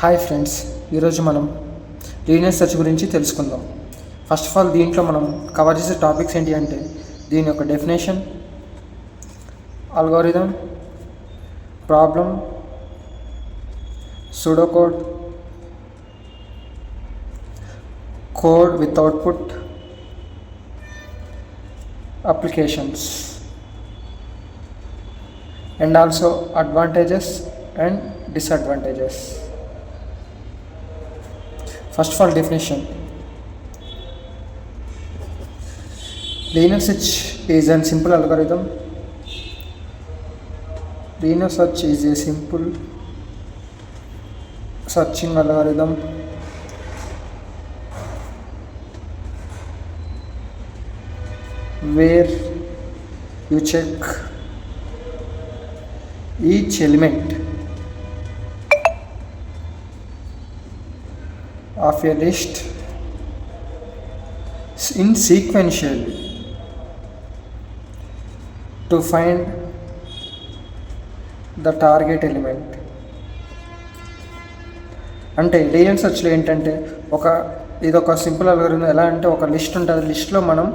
Hi friends, ఈరోజు మనం linear search గురించి తెలుసుకుందాం. ఫస్ట్ ఆఫ్ ఆల్ దీంట్లో మనం కవర్ చేసే టాపిక్స్ ఏంటి అంటే దీని యొక్క definition, algorithm, problem, pseudocode, code with output, applications and also advantages and disadvantages. First of all, definition. Linear search is a simple algorithm. Linear search is a simple searching algorithm where you check each element of a list in sequentially to find the target element. అంటే linear సెర్చ్లో ఏంటంటే ఇదొక simple algorithm. ఎలా అంటే ఒక list ఉంటుంది, లిస్ట్లో మనం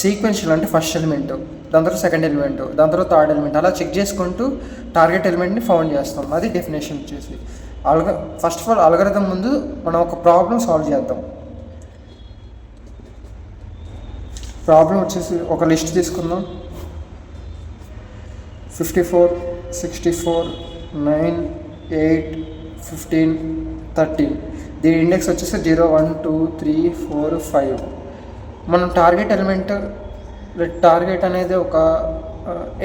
sequential అంటే ఫస్ట్ ఎలిమెంట్, దాని తర్వాత సెకండ్ ఎలిమెంట్, దాని తర్వాత థర్డ్ ఎలిమెంట్, అలా చెక్ చేసుకుంటూ టార్గెట్ ఎలిమెంట్ని ఫౌండ్ చేస్తాం. అది డెఫినేషన్ వచ్చేసి. ఫస్ట్ ఆఫ్ ఆల్ అల్గోరిథం ముందు మనం ఒక ప్రాబ్లం సాల్వ్ చేద్దాం. ప్రాబ్లం వచ్చేసి ఒక లిస్ట్ తీసుకుందాం. 54, 64, 9, 8, 15, 13. దీని ఇండెక్స్ వచ్చేసి 0, 1, 2, 3, 4, 5. మనం టార్గెట్ అనేది ఒక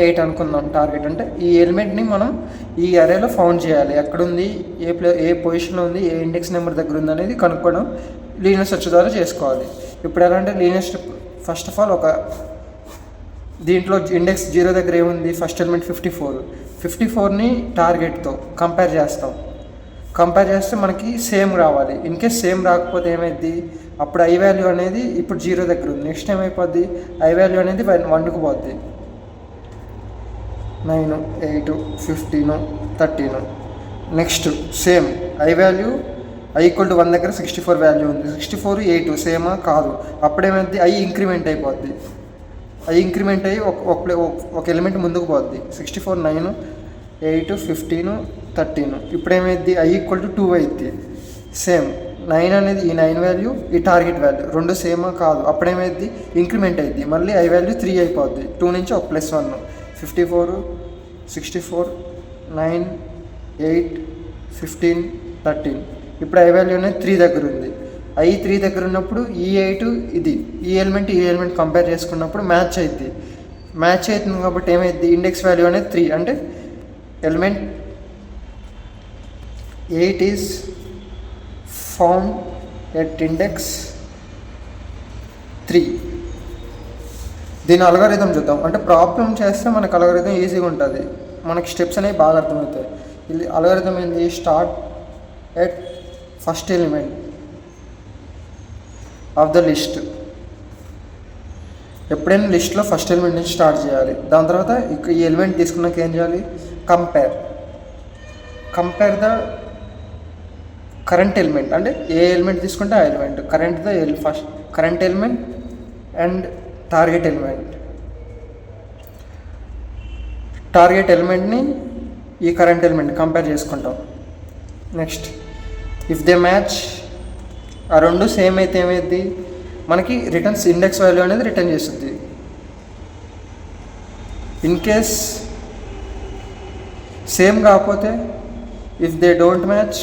8 అనుకుందాం. టార్గెట్ అంటే ఈ ఎలిమెంట్ని మనం ఈ అరేలో ఫౌండ్ చేయాలి. ఎక్కడుంది, ఏ పొజిషన్లో ఉంది, ఏ ఇండెక్స్ నెంబర్ దగ్గర ఉంది అనేది కనుక్కోవడం లీనియర్ సెర్చ్ ద్వారా చేసుకోవాలి. ఇప్పుడు ఎలా అంటే linear step, first of all దీంట్లో ఇండెక్స్ 0 దగ్గర ఏముంది, ఫస్ట్ ఎలిమెంట్ 54ని టార్గెట్తో కంపేర్ చేస్తే మనకి సేమ్ రావాలి. ఇన్ కేస్ సేమ్ రాకపోతే ఏమైంది, అప్పుడు ఐ వాల్యూ అనేది ఇప్పుడు 0 దగ్గర ఉంది, నెక్స్ట్ ఏమైపోద్ది, ఐ వాల్యూ అనేది 1కు పోద్ది. 9, 8, 15, 13. నెక్స్ట్ సేమ్ ఐ వాల్యూ = 1 దగ్గర 64 వాల్యూ ఉంది. 64, 8 సేమా కాదు, అప్పుడేమైంది, ఐ ఇంక్రిమెంట్ అయిపోద్ది. ఐ ఇంక్రిమెంట్ అయ్యి ఒక ఎలిమెంట్ ముందుకు పోద్ది. 64, 9, 8, 15, 13. ఇప్పుడేమైంది, ఐ = 2 అయింది. సేమ్ 9 అనేది ఈ 9 వాల్యూ, ఈ టార్గెట్ వాల్యూ రెండు సేమా కాదు, అప్పుడేమైంది, ఇంక్రిమెంట్ అయింది. మళ్ళీ ఐ వాల్యూ 3 అయిపోద్ది. 2 నుంచి ఒక +1. 54, 64, 9, 8, 15, 13. ఇప్పుడు ఐ వాల్యూ అనేది 3 దగ్గర ఉంది. ఐ 3 దగ్గర ఉన్నప్పుడు ఈ 8 ఈ ఎలిమెంట్ కంపేర్ చేసుకున్నప్పుడు మ్యాచ్ అవుతుంది కాబట్టి ఏమైంది, ఇండెక్స్ వాల్యూ అనేది 3. అంటే element 8 is found at index 3. దీని అల్గోరిథం చూద్దాం. అంటే ప్రాబ్లం చేస్తే మనకు అల్గోరిథం ఈజీగా ఉంటుంది, మనకి స్టెప్స్ అనేవి బాగా అర్థమవుతాయి. ఇది అల్గోరిథం ఏంది, start at first element of the list. ఎప్పుడైనా లిస్ట్లో ఫస్ట్ ఎలిమెంట్ నుంచి స్టార్ట్ చేయాలి. దాని తర్వాత ఈ ఎలిమెంట్ తీసుకున్నాక ఏం చేయాలి, కంపేర్ ద కరెంట్ ఎలిమెంట్. అంటే ఏ ఎలిమెంట్ తీసుకుంటే ఆ element, current element and target ఎలిమెంట్ని ఈ కరెంట్ ఎలిమెంట్ కంపేర్ చేసుకుంటాం. నెక్స్ట్ ఇఫ్ దే మ్యాచ్, ఆ రెండు సేమ్ అయితే ఏమైంది, మనకి ఇండెక్స్ వాల్యూ అనేది రిటర్న్ చేస్తుంది. ఇన్ కేస్ సేమ్ కాకపోతే, if they don't match,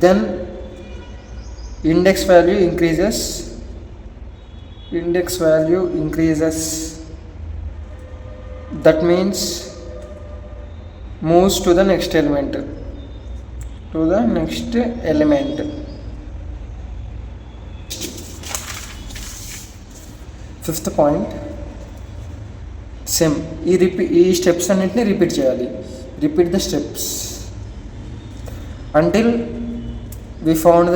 then index value increases. That means moves to the next element. Fifth point, same. ఈ స్టెప్స్ అన్నింటినీ రిపీట్ చేయాలి. Repeat the steps until we found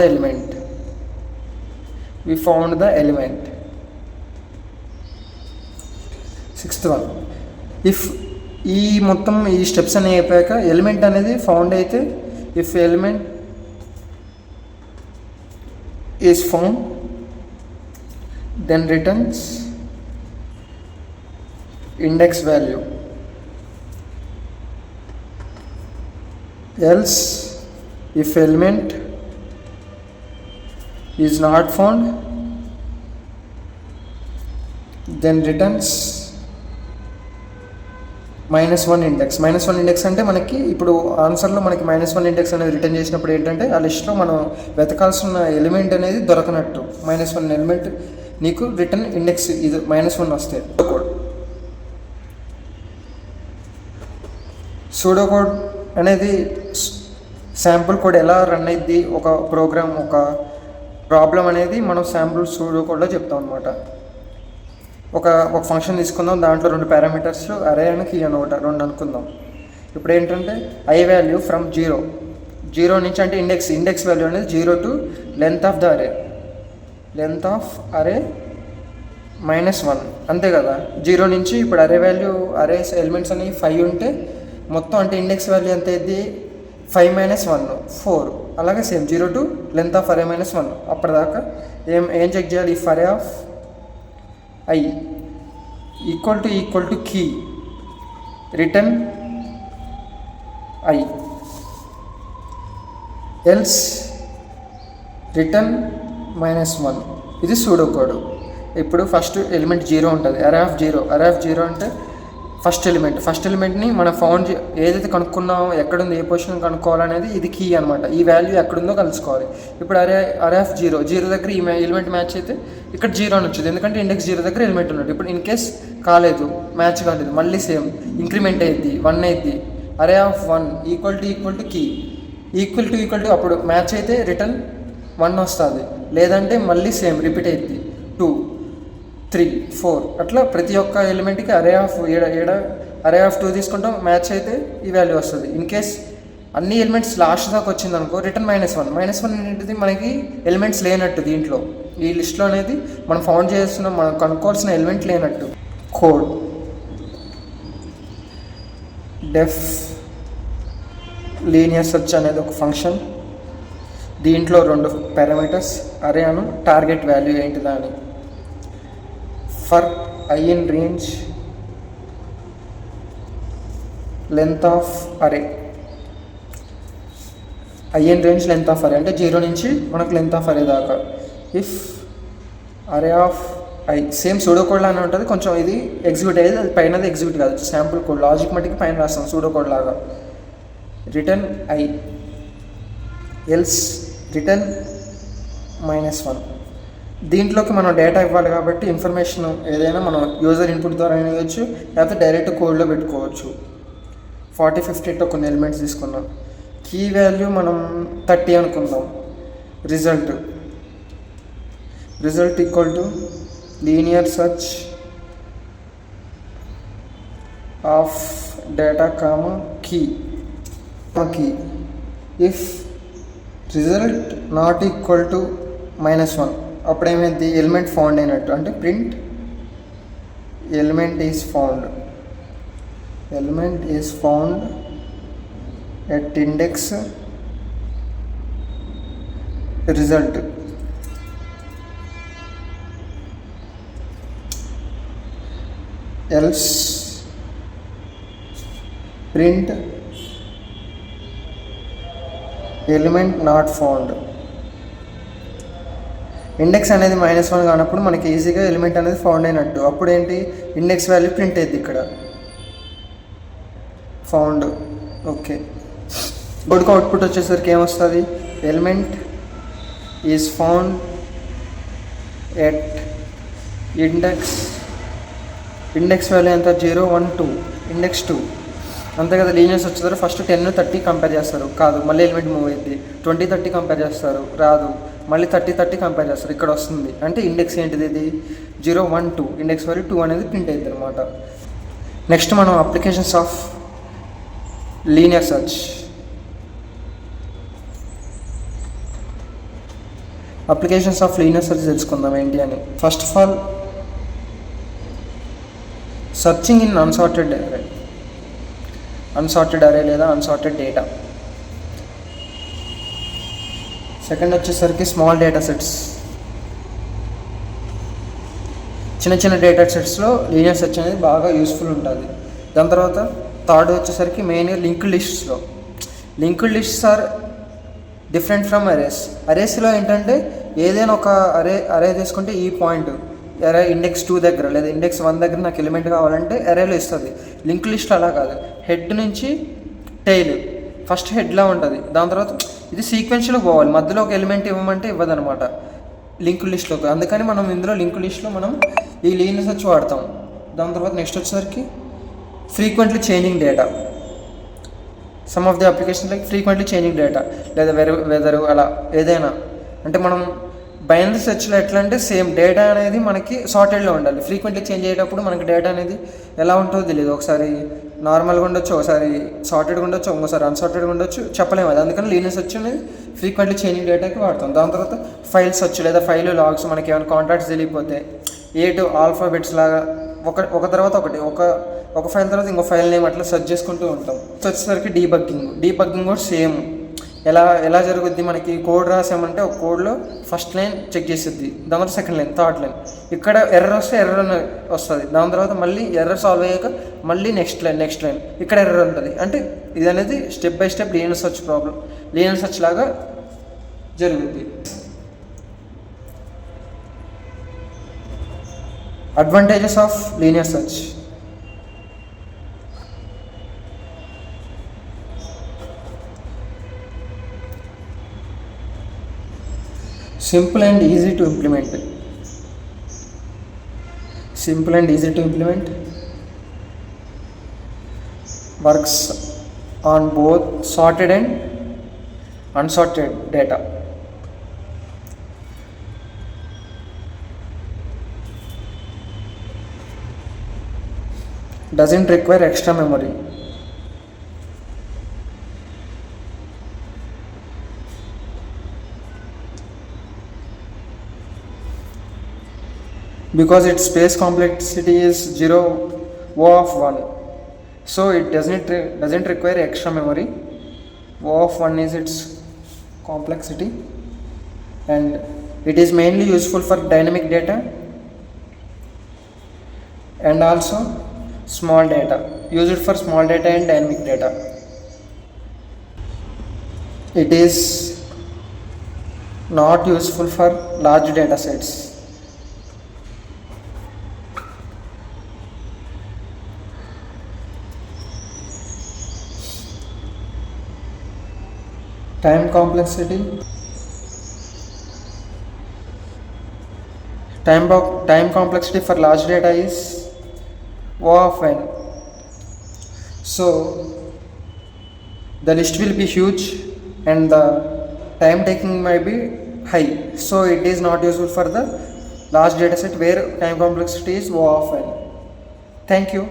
the element. Sixth one, if ఈ మొత్తం ఈ steps అనేవి అయిపోయాక element అనేది found అయితే if element is found then returns index value, else if element is not found then returns -1 index. -1 index అంటే మనకి ఇప్పుడు ఆన్సర్లో మనకి -1 ఇండెక్స్ అనేది రిటర్న్ చేసినప్పుడు ఏంటంటే ఆ లిస్ట్లో మనం వెతకాల్సిన ఎలిమెంట్ అనేది దొరకనట్టు. -1 ఎలిమెంట్ నీకు రిటర్న్ ఇండెక్స్ ఇది -1 వస్తే. కోడ్ సూడో కోడ్ అనేది శాంపుల్ కోడ్ ఎలా రన్ అయ్యిద్ది, ఒక ప్రోగ్రామ్ ఒక ప్రాబ్లం అనేది మనం శాంపుల్ సూడో కోడ్లో చెప్తాం అనమాట. ఒక ఫంక్షన్ తీసుకుందాం, దాంట్లో 2 పారామీటర్స్ అరే అని కీ అని ఒకటి 2 అనుకుందాం. ఇప్పుడు ఏంటంటే ఐ వాల్యూ ఫ్రమ్ 0 నుంచి అంటే ఇండెక్స్ వాల్యూ అనేది 0 టు లెంత్ ఆఫ్ అరే -1 అంతే కదా. 0 నుంచి ఇప్పుడు అరే వాల్యూ అరే ఎలిమెంట్స్ అనేవి 5 ఉంటే మొత్తం అంటే ఇండెక్స్ వాల్యూ ఎంత అయింది 5 - 1 4. అలాగే సేమ్ 0 టు లెంత్ ఆఫ్ అరే -1 అప్పటిదాకా ఏం చెక్ చేయాలి, ఇఫ్ అరే of I equal to key return I, else return -1. ఇది సూడో కోడ్. ఇప్పుడు ఫస్ట్ ఎలిమెంట్ 0 ఉంటుంది, అరే ఆఫ్ 0 అంటే ఫస్ట్ ఎలిమెంట్ని మనం ఫౌండ్ ఏదైతే కనుక్కున్నామో ఎక్కడుంది ఏ పొజిషన్ కనుక్కోవాలనేది ఇది కీ అనమాట. ఈ వాల్యూ ఎక్కడుందో కలుసుకోవాలి. ఇప్పుడు అరే ఆఫ్ 0 దగ్గర ఈ ఎలిమెంట్ మ్యాచ్ అయితే ఇక్కడ 0 అని వచ్చింది, ఎందుకంటే ఇండెక్స్ 0 దగ్గర ఎలిమెంట్ ఉన్నాడు. ఇప్పుడు ఇన్ కేస్ మ్యాచ్ కాలేదు, మళ్ళీ సేమ్ ఇంక్రిమెంట్ అయ్యిద్ది 1 అయ్యిద్ది. Array of 1 equal to key equal to అప్పుడు మ్యాచ్ అయితే రిటర్న్ 1 వస్తుంది, లేదంటే మళ్ళీ సేమ్ రిపీట్ అయ్యిద్ది 2 3 4 అట్లా ప్రతి ఒక్క ఎలిమెంట్కి అరే ఆఫ్ 2 తీసుకుంటాం, మ్యాచ్ అయితే ఈ వాల్యూ వస్తుంది. ఇన్ కేస్ అన్ని ఎలిమెంట్స్ లాస్ట్ దాకా వచ్చింది అనుకో రిటర్న్ -1 ఏంటిది మనకి ఎలిమెంట్స్ లేనట్టు. దీంట్లో ఈ లిస్ట్లో అనేది మనం ఫౌండ్ చేస్తున్నాం, మనం కనుక్కోవాల్సిన ఎలిమెంట్ లేనట్టు. కోడ్ డెఫ్ లీనియర్ సెర్చ్ అనేది ఒక ఫంక్షన్, దీంట్లో 2 పారామీటర్స్ అరే అను టార్గెట్ వాల్యూ ఏంటిదా అని. For I in range length of array, I in range length of array అంటే 0 నుంచి మనకు లెంత్ ఆఫ్ అరే దాకా. ఇఫ్ అరే of I same pseudo code లానే ఉంటుంది, కొంచెం ఇది ఎగ్జిక్యూట్ అయ్యేది, అది పైన ఎగ్జిక్యూట్ కాదు, శాంపుల్ కోడ్ లాజిక్ మట్టికి పైన రాస్తాం సూడో కోడ్ లాగా. Return I else return -1. దీంట్లోకి మనం డేటా ఇవ్వాలి కాబట్టి ఇన్ఫర్మేషన్ ఏదైనా మనం యూజర్ ఇన్పుట్ ద్వారా ఇవ్వచ్చు, లేకపోతే డైరెక్ట్ కోడ్లో పెట్టుకోవచ్చు. 40 50 కొన్ని ఎలిమెంట్స్ తీసుకున్నాం. కీ వాల్యూ మనం 30 అనుకుందాం. Result equal to linear search of data key. If result not equal to -1 అప్పుడు ఏమైంది ఎలిమెంట్ ఫౌండ్ అయినట్టు, అంటే print element is found at index result. Else print element not found. Index అనేది -1 కానప్పుడు మనకి ఈజీగా ఎలిమెంట్ అనేది ఫౌండ్ అయినట్టు. అప్పుడు ఏంటి ఇండెక్స్ వాల్యూ ప్రింట్ అయ్యింది ఇక్కడ ఫౌండ్. ఓకే, కోడ్కి అవుట్పుట్ వచ్చేసరికి ఏమొస్తుంది, element is found at index value ఎంత 0 1 2 ఇండెక్స్ 2 అంతే కదా. లీనియర్స్ వచ్చేసరికి ఫస్ట్ 10 30 కంపేర్ చేస్తారు, కాదు, మళ్ళీ ఎలిమెంట్ మూవ్ అయ్యింది. 20 30 కంపేర్ చేస్తారు, రాదు, మళ్ళీ 30 30 కంపేర్ చేస్తారు, ఇక్కడ వస్తుంది. అంటే ఇండెక్స్ ఏంటిది, ఇది 0 1 2 ఇండెక్స్ వాల్యూ 2 అనేది ప్రింట్ అవుతుంది అనమాట. నెక్స్ట్ మనం అప్లికేషన్స్ ఆఫ్ లీనియర్ సెర్చ్ తెలుసుకుందాం ఏంటి అని. First of all searching in unsorted అరే. అన్సార్టెడ్ అరే లేదా అన్సార్టెడ్ డేటా. సెకండ్ వచ్చేసరికి స్మాల్ డేటా సెట్స్. చిన్న చిన్న డేటా సెట్స్లో లీనియర్ సెర్చ్ అనేది బాగా యూస్ఫుల్ ఉంటుంది. దాని తర్వాత థర్డ్ వచ్చేసరికి మెయిన్గా లింక్డ్ లిస్ట్స్లో. Linked lists are different from arrays. అరేస్లో ఏంటంటే ఏదైనా ఒక అరే తీసుకుంటే ఈ పాయింట్ అరే ఇండెక్స్ 2 దగ్గర లేదా ఇండెక్స్ 1 దగ్గర నాకు ఎలిమెంట్ కావాలంటే అరేలో ఇస్తుంది. లింక్ లిస్ట్లో అలా కాదు, హెడ్ నుంచి టైల్, ఫస్ట్ హెడ్లా ఉంటుంది, దాని తర్వాత ఇది సీక్వెన్షియల్గా పోవాలి, మధ్యలో ఒక ఎలిమెంట్ ఇవ్వమంటే ఇవ్వదనమాట లింక్ లిస్ట్లోకి. అందుకని మనం ఇందులో లింక్ లిస్ట్లో మనం ఈ లీనియర్ సెర్చ్ వాడతాం. దాని తర్వాత నెక్స్ట్ వచ్చేసరికి frequently changing data. Some of the application like frequently changing data లేదా వెదరు అలా ఏదైనా. అంటే మనం బైనరీ సెర్చ్లో ఎట్లా అంటే సేమ్ డేటా అనేది మనకి సార్టెడ్లో ఉండాలి. ఫ్రీక్వెంట్లీ చేంజ్ అయ్యేటప్పుడు మనకి డేటా అనేది ఎలా ఉంటుందో తెలియదు. ఒకసారి నార్మల్గా ఉండొచ్చు, ఒకసారి సార్టెడ్గా ఉండొచ్చు, ఇంకోసారి అన్సార్టెడ్గా ఉండొచ్చు, చెప్పలేము అది. అందుకని లీనియర్ సెర్చ్ అనేది ఫ్రీక్వెంట్లీ చేంజింగ్ డేటాకి వాడతాం. దాని తర్వాత ఫైల్ సెర్చ్ లేదా ఫైల్ లాగ్స్, మనకి ఏమైనా కాంటాక్ట్స్ తెలియకపోతే A2 ఆల్ఫాబెట్స్ లాగా ఒక తర్వాత ఒకటి ఒక ఫైల్ తర్వాత ఇంకో ఫైల్ నేమ్ అట్లా సెర్చ్ చేసుకుంటూ ఉంటాం. వచ్చేసరికి డీబగ్గింగ్ కూడా సేమ్. ఎలా జరుగుద్ది, మనకి కోడ్ రాసామంటే ఒక కోడ్లో ఫస్ట్ లైన్ చెక్ చేసిద్ది, దాని తర్వాత సెకండ్ లైన్, థర్డ్ లైన్, ఇక్కడ ఎర్రర్ వస్తే ఎర్రర్ వస్తుంది, దాని తర్వాత మళ్ళీ ఎర్రర్ సాల్వ్ అయ్యాక మళ్ళీ నెక్స్ట్ లైన్ ఇక్కడ ఎర్రర్ ఉంటుంది. అంటే ఇది అనేది step by step linear search లాగా జరుగుద్ది. Advantages of linear search. Simple and easy to implement. Works on both sorted and unsorted data. Doesn't require extra memory. Because its space complexity is 0 O of 1, so it doesn't require extra memory. O of 1 is its complexity, and it is mainly useful for dynamic data and also small data. Use it for small data and dynamic data. It is not useful for large data sets. Time complexity for large data is O of n. So the list will be huge and the time taking might be high. So it is not useful for the large data set where time complexity is O of n. Thank you.